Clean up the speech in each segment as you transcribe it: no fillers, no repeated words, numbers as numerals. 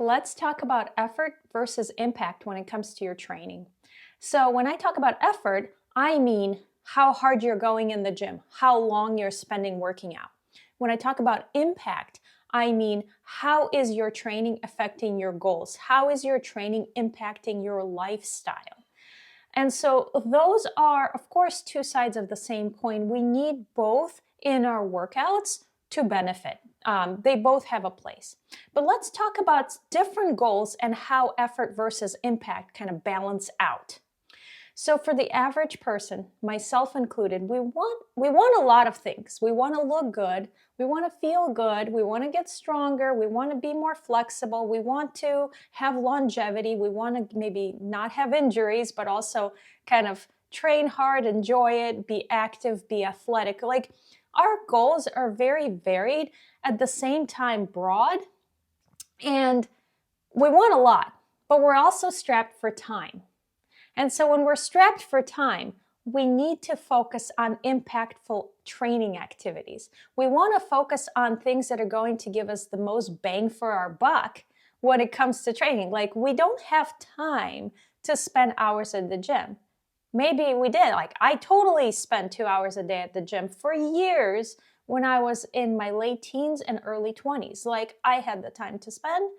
Let's talk about effort versus impact when it comes to your training. So, when I talk about effort, I mean how hard you're going in the gym, how long you're spending working out. When I talk about impact, I mean how is your training affecting your goals? How is your training impacting your lifestyle? And so, those are, of course, two sides of the same coin. We need both in our workouts to benefit. They both have a place. But let's talk about different goals and how effort versus impact kind of balance out. So for the average person, myself included, we want a lot of things. We want to look good, we want to feel good, we want to get stronger, we want to be more flexible, we want to have longevity, we want to maybe not have injuries, but also kind of train hard, enjoy it, be active, be athletic. Like our goals are very varied, at the same time broad, and we want a lot, but we're also strapped for time. And so when we're strapped for time, we need to focus on impactful training activities. We want to focus on things that are going to give us the most bang for our buck when it comes to training. Like we don't have time to spend hours at the gym. Maybe we did. Like I totally spent 2 hours a day at the gym for years when I was in my late teens and early 20s. Like I had the time to spend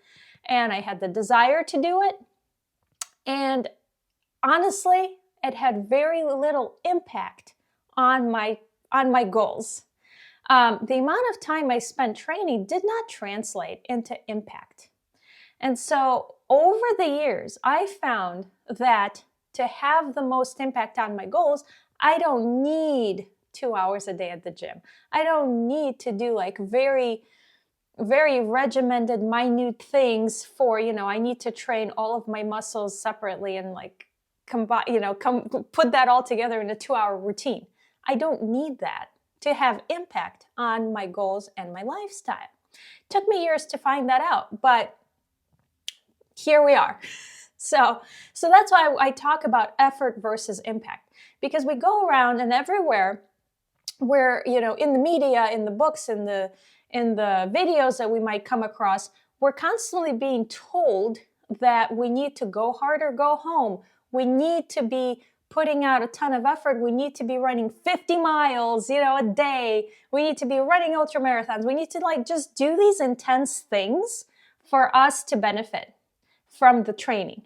and I had the desire to do it. And honestly, it had very little impact on my goals. The amount of time I spent training did not translate into impact. And so over the years, I found that to have the most impact on my goals, I don't need 2 hours a day at the gym. I don't need to do like very regimented, minute things for, I need to train all of my muscles separately and like combine, put that all together in a 2-hour routine. I don't need that to have impact on my goals and my lifestyle. Took me years to find that out, but here we are. So that's why I talk about effort versus impact, because we go around and everywhere where, in the media, in the books, in the videos that we might come across, we're constantly being told that we need to go hard or go home. We need to be putting out a ton of effort. We need to be running 50 miles, a day. We need to be running ultra marathons. We need to just do these intense things for us to benefit from the training.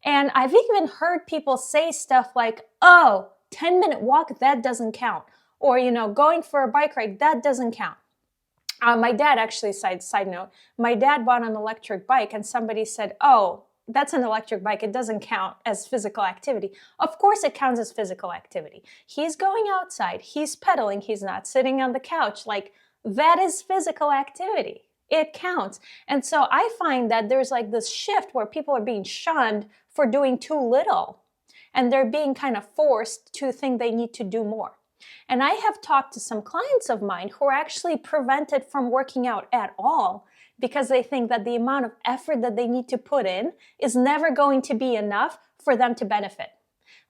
And I've even heard people say stuff like, 10-minute walk, that doesn't count. Or, going for a bike ride, that doesn't count. My dad actually, side note, my dad bought an electric bike and somebody said, that's an electric bike. It doesn't count as physical activity. Of course it counts as physical activity. He's going outside. He's pedaling. He's not sitting on the couch. Like that is physical activity. It counts. And so I find that there's like this shift where people are being shunned for doing too little. And they're being kind of forced to think they need to do more. And I have talked to some clients of mine who are actually prevented from working out at all because they think that the amount of effort that they need to put in is never going to be enough for them to benefit.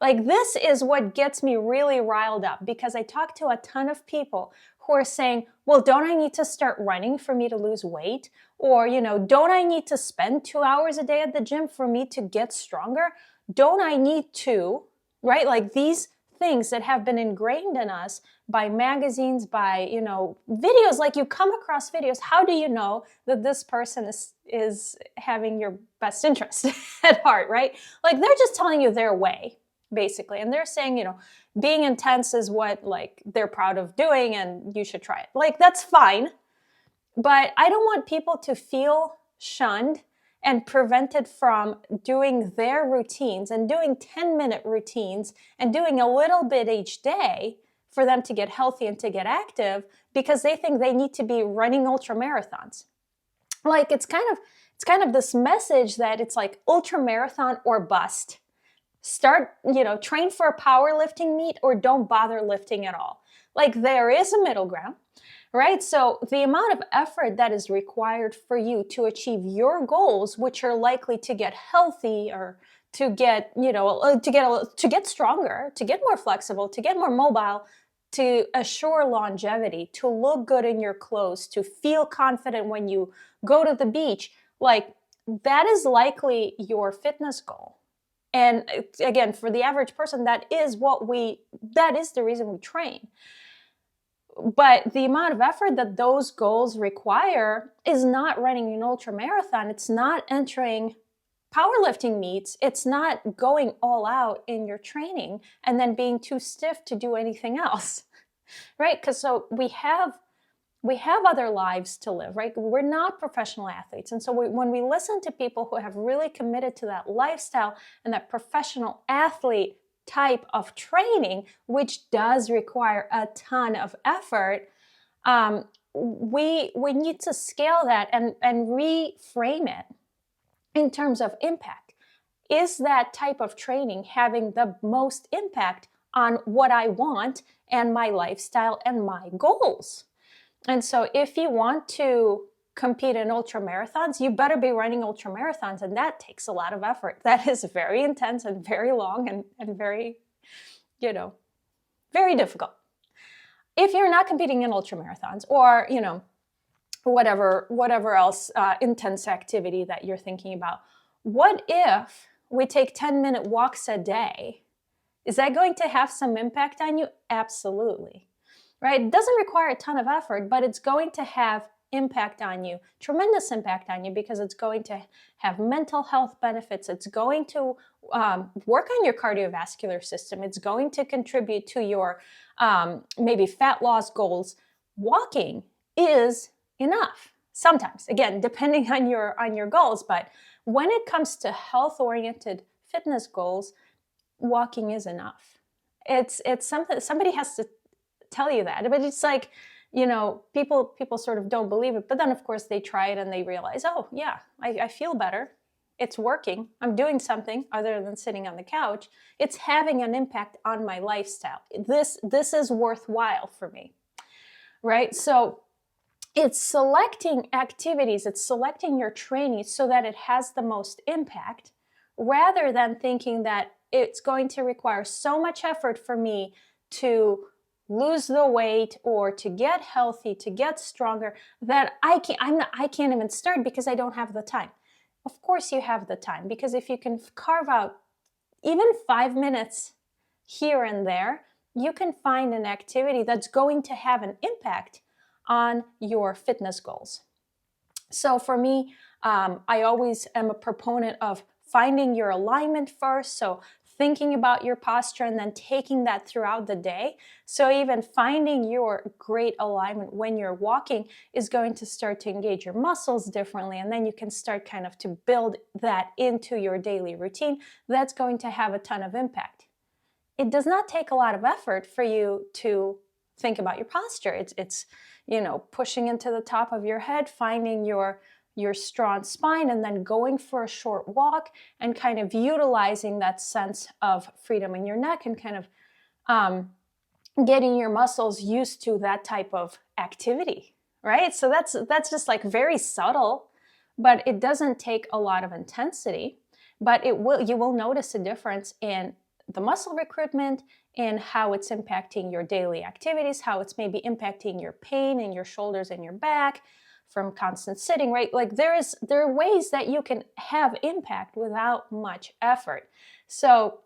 Like this is what gets me really riled up, because I talk to a ton of people who are saying, well, don't I need to start running for me to lose weight? Or, don't I need to spend 2 hours a day at the gym for me to get stronger? Don't I need to, right? Like these things that have been ingrained in us by magazines, by, videos, like you come across videos. How do you know that this person is having your best interest at heart, right? Like they're just telling you their way, basically. And they're saying, being intense is what like they're proud of doing and you should try it. Like that's fine. But I don't want people to feel shunned and prevented from doing their routines and doing 10-minute routines and doing a little bit each day for them to get healthy and to get active because they think they need to be running ultra marathons. Like it's kind of this message that it's like ultra marathon or bust. Start, train for a powerlifting meet or don't bother lifting at all. Like there is a middle ground. Right? So the amount of effort that is required for you to achieve your goals, which are likely to get healthy or to get, to get stronger, to get more flexible, to get more mobile, to assure longevity, to look good in your clothes, to feel confident when you go to the beach, like that is likely your fitness goal. And again, for the average person, that is the reason we train. But the amount of effort that those goals require is not running an ultra marathon. It's not entering powerlifting meets. It's not going all out in your training and then being too stiff to do anything else, right? Because so we have other lives to live, right? We're not professional athletes. And so when we listen to people who have really committed to that lifestyle and that professional athlete type of training, which does require a ton of effort, we need to scale that and reframe it in terms of impact. Is that type of training having the most impact on what I want and my lifestyle and my goals? And so if you want to compete in ultra marathons, you better be running ultra marathons, and that takes a lot of effort. That is very intense and very long and very, very difficult. If you're not competing in ultra marathons or, whatever else intense activity that you're thinking about, what if we take 10-minute walks a day? Is that going to have some impact on you? Absolutely. Right? It doesn't require a ton of effort, but it's going to have impact on you, tremendous impact on you, because it's going to have mental health benefits. It's going to work on your cardiovascular system. It's going to contribute to your maybe fat loss goals. Walking is enough sometimes, again, depending on your goals. But when it comes to health-oriented fitness goals, walking is enough. It's something somebody has to tell you that, but it's like, people sort of don't believe it, but then of course they try it and they realize, oh yeah, I feel better. It's working. I'm doing something other than sitting on the couch. It's having an impact on my lifestyle. This is worthwhile for me, right? So it's selecting activities, it's selecting your training so that it has the most impact, rather than thinking that it's going to require so much effort for me to lose the weight or to get healthy, to get stronger, that I can't even start because I don't have the time. Of course you have the time, because if you can carve out even 5 minutes here and there, you can find an activity that's going to have an impact on your fitness goals. So for me, I always am a proponent of finding your alignment first. So thinking about your posture and then taking that throughout the day. So even finding your great alignment when you're walking is going to start to engage your muscles differently. And then you can start kind of to build that into your daily routine. That's going to have a ton of impact. It does not take a lot of effort for you to think about your posture. It's pushing into the top of your head, finding your strong spine, and then going for a short walk and kind of utilizing that sense of freedom in your neck and kind of getting your muscles used to that type of activity, right? So that's just like very subtle, but it doesn't take a lot of intensity, but you will notice a difference in the muscle recruitment and how it's impacting your daily activities, how it's maybe impacting your pain in your shoulders and your back from constant sitting, right? Like there are ways that you can have impact without much effort. So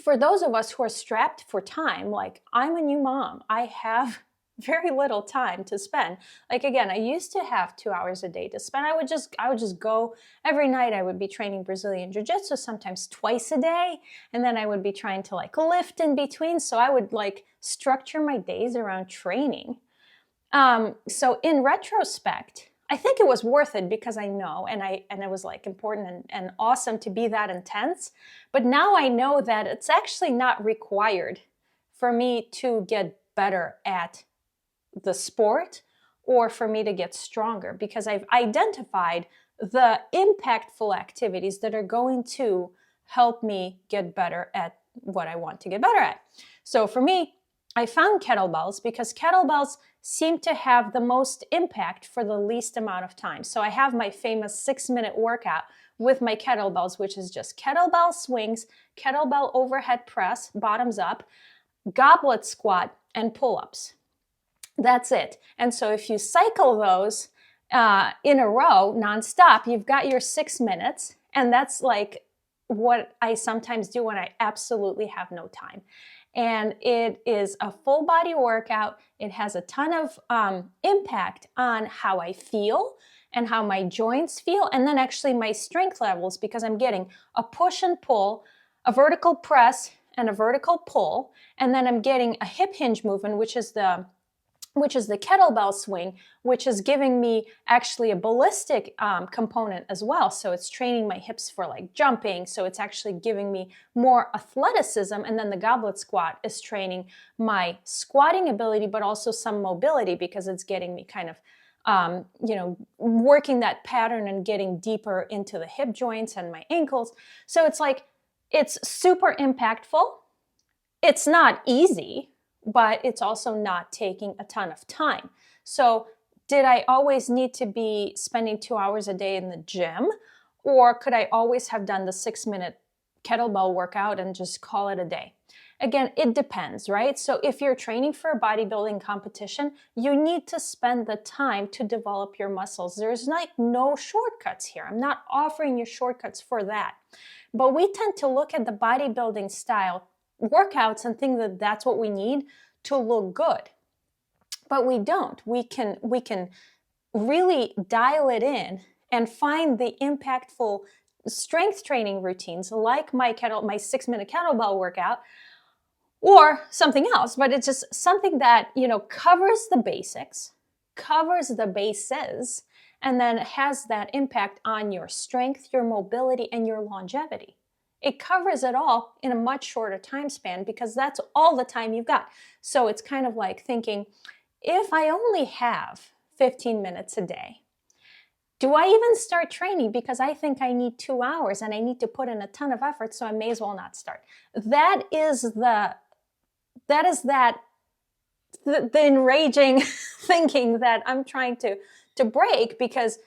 for those of us who are strapped for time, like I'm a new mom, I have very little time to spend. Like again, I used to have 2 hours a day to spend. I would just go every night. I would be training Brazilian Jiu-Jitsu, sometimes twice a day. And then I would be trying to like lift in between. So I would like structure my days around training. So in retrospect, I think it was worth it because I know, and it was like important and awesome to be that intense. But now I know that it's actually not required for me to get better at the sport or for me to get stronger, because I've identified the impactful activities that are going to help me get better at what I want to get better at. So for me, I found kettlebells because kettlebells seem to have the most impact for the least amount of time. So I have my famous 6-minute workout with my kettlebells, which is just kettlebell swings, kettlebell overhead press, bottoms up, goblet squat, and pull-ups. That's it. And so if you cycle those in a row, nonstop, you've got your 6 minutes. And that's like what I sometimes do when I absolutely have no time. And it is a full body workout. It has a ton of impact on how I feel and how my joints feel, and then actually my strength levels, because I'm getting a push and pull, a vertical press, and a vertical pull, and then I'm getting a hip hinge movement, which is the kettlebell swing, which is giving me actually a ballistic component as well. So it's training my hips for like jumping. So it's actually giving me more athleticism. And then the goblet squat is training my squatting ability, but also some mobility, because it's getting me kind of, working that pattern and getting deeper into the hip joints and my ankles. So it's like, it's super impactful. It's not easy, but it's also not taking a ton of time. So did I always need to be spending 2 hours a day in the gym? Or could I always have done the 6-minute kettlebell workout and just call it a day? Again, it depends, right? So if you're training for a bodybuilding competition, you need to spend the time to develop your muscles. There's like no shortcuts here. I'm not offering you shortcuts for that. But we tend to look at the bodybuilding style workouts and think that that's what we need to look good. But we don't. We can really dial it in and find the impactful strength training routines like my 6-minute kettlebell workout, or something else, but it's just something that, covers the basics, covers the bases, and then has that impact on your strength, your mobility, and your longevity. It covers it all in a much shorter time span, because that's all the time you've got. So it's kind of like thinking, if I only have 15 minutes a day, do I even start training because I think I need 2 hours and I need to put in a ton of effort, so I may as well not start. That is the enraging thinking that I'm trying to break, because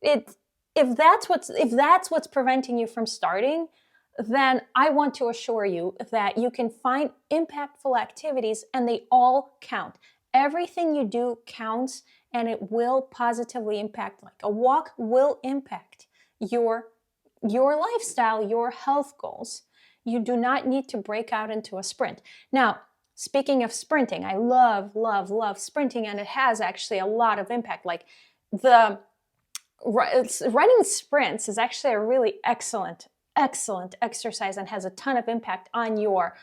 if that's what's preventing you from starting, then I want to assure you that you can find impactful activities, and they all count. Everything you do counts, and it will positively impact. Like a walk will impact your lifestyle, your health goals. You do not need to break out into a sprint. Now, speaking of sprinting, I love, love, love sprinting, and it has actually a lot of impact. Like the running sprints is actually a really excellent exercise, and has a ton of impact on your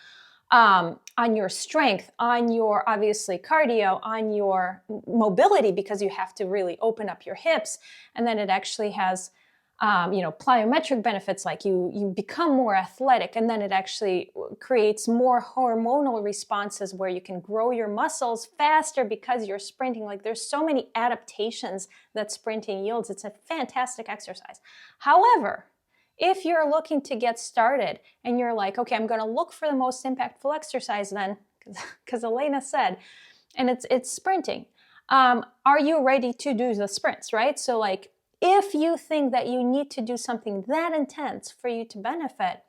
strength, on your obviously cardio, on your mobility, because you have to really open up your hips, and then it actually has plyometric benefits, like you become more athletic, and then it actually creates more hormonal responses where you can grow your muscles faster because you're sprinting. Like there's so many adaptations that sprinting yields. It's a fantastic exercise. However, if you're looking to get started and you're like, okay, I'm going to look for the most impactful exercise then, because Elena said, and it's sprinting. Are you ready to do the sprints, right? So like, if you think that you need to do something that intense for you to benefit,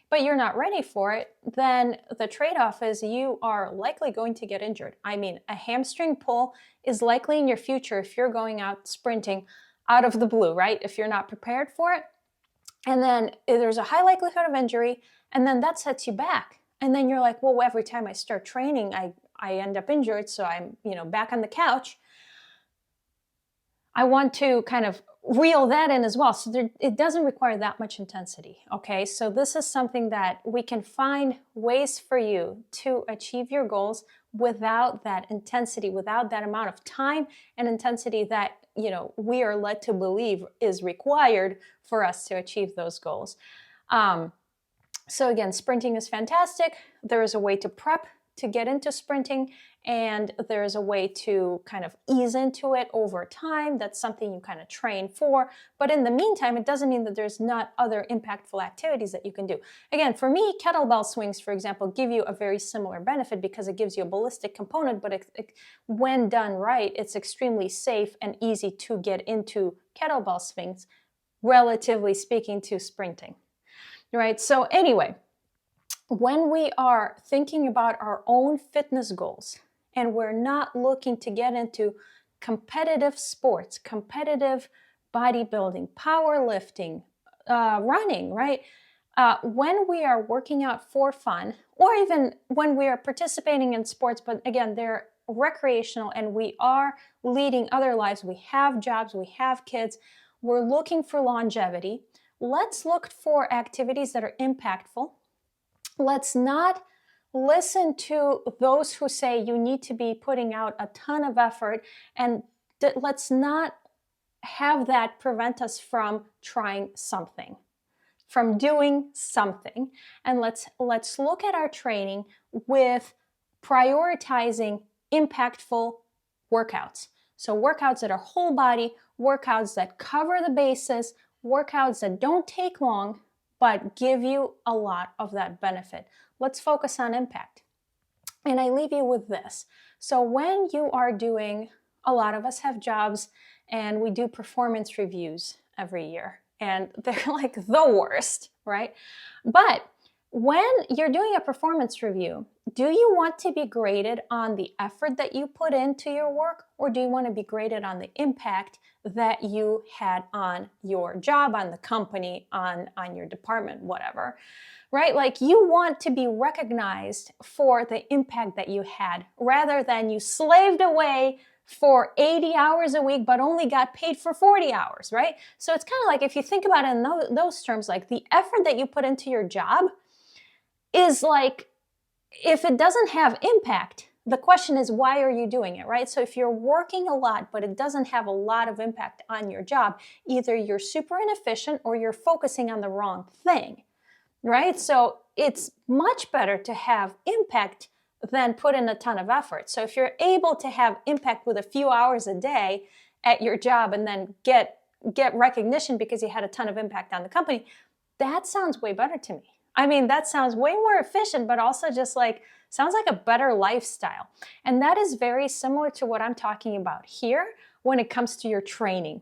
but you're not ready for it, then the trade-off is you are likely going to get injured. I mean, a hamstring pull is likely in your future if you're going out sprinting out of the blue, right? If you're not prepared for it. And then there's a high likelihood of injury, and then that sets you back. And then you're like, well, every time I start training, I end up injured, so I'm back on the couch. I want to kind of reel that in as well. So it doesn't require that much intensity, okay? So this is something that we can find ways for you to achieve your goals without that intensity, without that amount of time and intensity that, we are led to believe is required for us to achieve those goals. So again, sprinting is fantastic. There is a way to prep to get into sprinting, and there's a way to kind of ease into it over time. That's something you kind of train for. But in the meantime, it doesn't mean that there's not other impactful activities that you can do. Again, for me, kettlebell swings, for example, give you a very similar benefit because it gives you a ballistic component, but when done right, it's extremely safe and easy to get into kettlebell swings, relatively speaking, to sprinting, right? So anyway, when we are thinking about our own fitness goals and we're not looking to get into competitive sports, competitive bodybuilding, powerlifting, running, right? When we are working out for fun, or even when we are participating in sports, but again, they're recreational and we are leading other lives, we have jobs, we have kids, we're looking for longevity. Let's look for activities that are impactful. Let's not listen to those who say you need to be putting out a ton of effort, and let's not have that prevent us from trying something, from doing something. And let's look at our training with prioritizing impactful workouts. So workouts that are whole body, workouts that cover the bases, workouts that don't take long, but give you a lot of that benefit. Let's focus on impact. And I leave you with this. So when you are doing, a lot of us have jobs and we do performance reviews every year, and they're like the worst, right? But when you're doing a performance review, do you want to be graded on the effort that you put into your work, or do you want to be graded on the impact that you had on your job, on the company, on your department, whatever, right? Like, you want to be recognized for the impact that you had, rather than you slaved away for 80 hours a week but only got paid for 40 hours, right? So it's kind of like, if you think about it in those terms, like the effort that you put into your job is like, if it doesn't have impact, the question is, why are you doing it, right? So if you're working a lot, but it doesn't have a lot of impact on your job, either you're super inefficient or you're focusing on the wrong thing, right? So it's much better to have impact than put in a ton of effort. So if you're able to have impact with a few hours a day at your job and then get recognition because you had a ton of impact on the company, that sounds way better to me. I mean, that sounds way more efficient, but also just like, sounds like a better lifestyle. And that is very similar to what I'm talking about here when it comes to your training,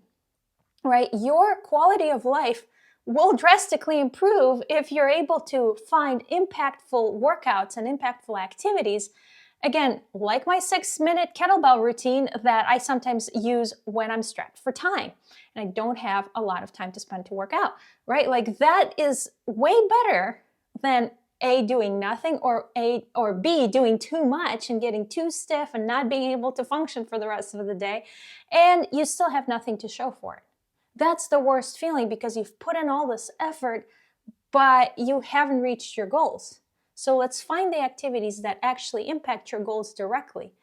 right? Your quality of life will drastically improve if you're able to find impactful workouts and impactful activities. Again, like my 6-minute kettlebell routine that I sometimes use when I'm strapped for time and I don't have a lot of time to spend to work out, right? Like, that is way better than A, doing nothing, or B, doing too much and getting too stiff and not being able to function for the rest of the day, and you still have nothing to show for it. That's the worst feeling, because you've put in all this effort, but you haven't reached your goals. So let's find the activities that actually impact your goals directly,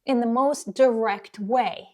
in the most direct way,